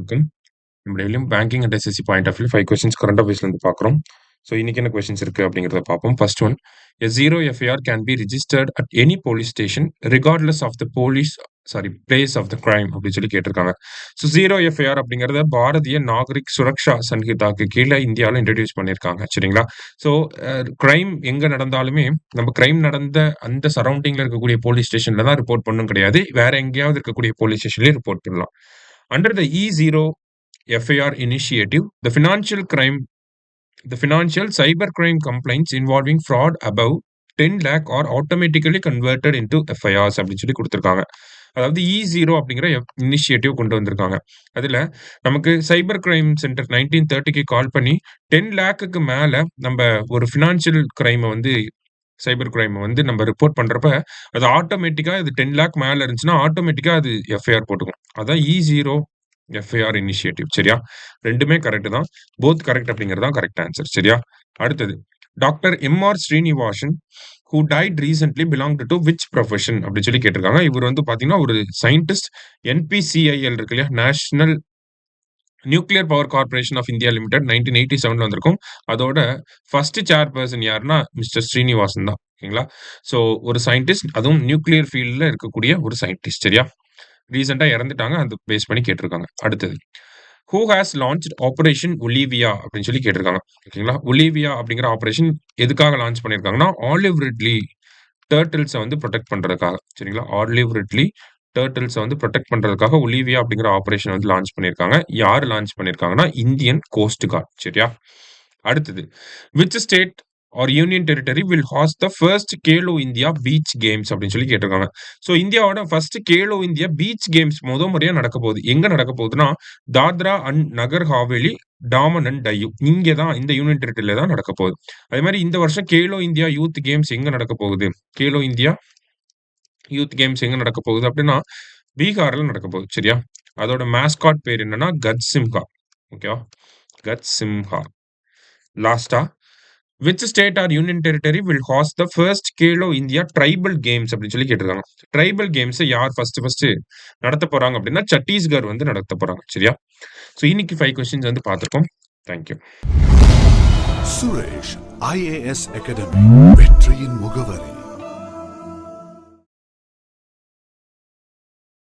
வணக்கம். நம்ம டெய்லியும் banking and SSC point of view 5 questions current அஃபேர்ஸ்லேருந்து பார்க்குறோம். ஸோ இன்னைக்கு என்ன கொஸ்டின்ஸ் இருக்கு அப்படிங்கிறத பார்ப்போம். First one, a zero FIR can be registered at any police station regardless of the place of the crime அப்படின்னு சொல்லி கேட்டிருக்காங்க. ஸோ ஜீரோ எஃப்ஐஆர் அப்படிங்கிறத பாரதிய நாகரிக் சுரக்ஷா சன்ஹிதாக்கு கீழே இந்தியாவில் இன்ட்ரடியூஸ் பண்ணியிருக்காங்க. சரிங்களா? ஸோ கிரைம் எங்கே நடந்தாலுமே நம்ம கிரைம் நடந்த அந்த சரௌண்டிங்கில் இருக்கக்கூடிய போலீஸ் ஸ்டேஷனில் தான் ரிப்போர்ட் பண்ணணும் கிடையாது. வேற எங்கேயாவது இருக்கக்கூடிய போலீஸ் ஸ்டேஷன்லேயே ரிப்போர்ட் பண்ணலாம். Under the E0 FIR initiative, the financial cybercrime complaints involving fraud above 10 lakh are automatically converted into FIRs அப்படின்னு சொல்லி கொடுத்துருக்காங்க. அதாவது E0 அப்படிங்கிற இனிஷியேட்டிவ் கொண்டு வந்திருக்காங்க. அதில் நமக்கு சைபர் கிரைம் சென்டர் 1930க்கு கால் பண்ணி 10 லேக்குக்கு மேலே நம்ம ஒரு ஃபினான்ஷியல் கிரைமை சைபர் கிரைமை நம்ம ரிப்போர்ட் பண்ணுறப்ப அது ஆட்டோமேட்டிக்காக இது 10 லேக் மேலே இருந்துச்சுன்னா ஆட்டோமேட்டிக்காக அது எஃப்ஐஆர் போட்டுக்கும். அதான் E0 எஃப்ஐஆர் இனிஷியேட்டிவ். சரியா? ரெண்டுமே கரெக்ட் தான். போத் கரெக்ட் அப்படிங்கிறது தான் கரெக்ட் ஆன்சர். சரியா? அடுத்தது, doctor MR Srinivasan who died recently belonged to which profession அப்படின்னு சொல்லி கேட்டிருக்காங்க. இவர் பார்த்தீங்கன்னா ஒரு சயின்டிஸ்ட். NPCIL இருக்கு இல்லையா, national nuclear power corporation of India limited 1987 வந்திருக்கும். அதோட ஃபர்ஸ்ட் சேர்பர்சன் யாருன்னா மிஸ்டர் ஸ்ரீனிவாசன் தான். ஓகேங்களா? ஸோ ஒரு சயின்டிஸ்ட், அதுவும் நியூக்ளியர் ஃபீல்டில் இருக்கக்கூடிய ஒரு சயின்டிஸ்ட். சரியா? ரீசெண்டாக இறந்துட்டாங்க. அது பேஸ் பண்ணி கேட்டிருக்காங்க. அடுத்தது, who has launch operation Olivia அப்படின்னு சொல்லி கேட்டிருக்காங்க. ஓகேங்களா? ஒலிவியா அப்படிங்கிற ஆபரேஷன் எதுக்காக லான்ச் பண்ணியிருக்காங்கன்னா ஆலிவ் ரிட்லி டர்ட்டில்ஸை ப்ரொடெக்ட் பண்ணுறதுக்காக. சரிங்களா? ஆலிவ் ரிட்லி டர்ட்டில்ஸை ப்ரொடெக்ட் பண்ணுறதுக்காக ஒலிவியா அப்படிங்கிற ஆபரேஷன் லான்ச் பண்ணியிருக்காங்க. யார் லான்ச் பண்ணியிருக்காங்கன்னா இந்தியன் கோஸ்ட் கார்டு. சரியா? அடுத்தது, which state or union territory will host the first Khelo India beach games அப்படின்னு சொல்லி கேட்டிருக்காங்க. ஸோ இந்தியாவோட first Khelo India beach games முறையா நடக்க போகுது. எங்க நடக்க போகுதுன்னா தாத்ரா அண்ட் நகர் ஹாவேலி, டாமன் அண்ட் டையூ, இங்கே தான், இந்த யூனியன் டெரிட்டரியில தான் நடக்க போகுது. அதே மாதிரி இந்த வருஷம் கேலோ இந்தியா யூத் கேம்ஸ் எங்க நடக்க போகுது? கேலோ இந்தியா யூத் கேம்ஸ் எங்க நடக்க போகுது அப்படின்னா பீகார்ல நடக்க போகுது. சரியா? அதோட மேஸ்காட் பேர் என்னன்னா கட்சிம்ஹா. ஓகேவா? கட்சிம்ஹா. லாஸ்டா, which state or union territory will host the first Khelo India tribal games அப்படின்னு சொல்லி கேட்டிருக்காங்க. ட்ரைபல் கேம்ஸ் யார் ஃபர்ஸ்ட் நடத்த போறாங்க அப்படின்னா சத்தீஸ்கர் நடத்த போறாங்க. சரியா? ஸோ இன்னைக்கு 5 கொஸ்டின்ஸ் பார்த்துருக்கோம். தேங்க்யூ. சுரேஷ் IAS அகாடமி, வெற்றியின் முகவரி.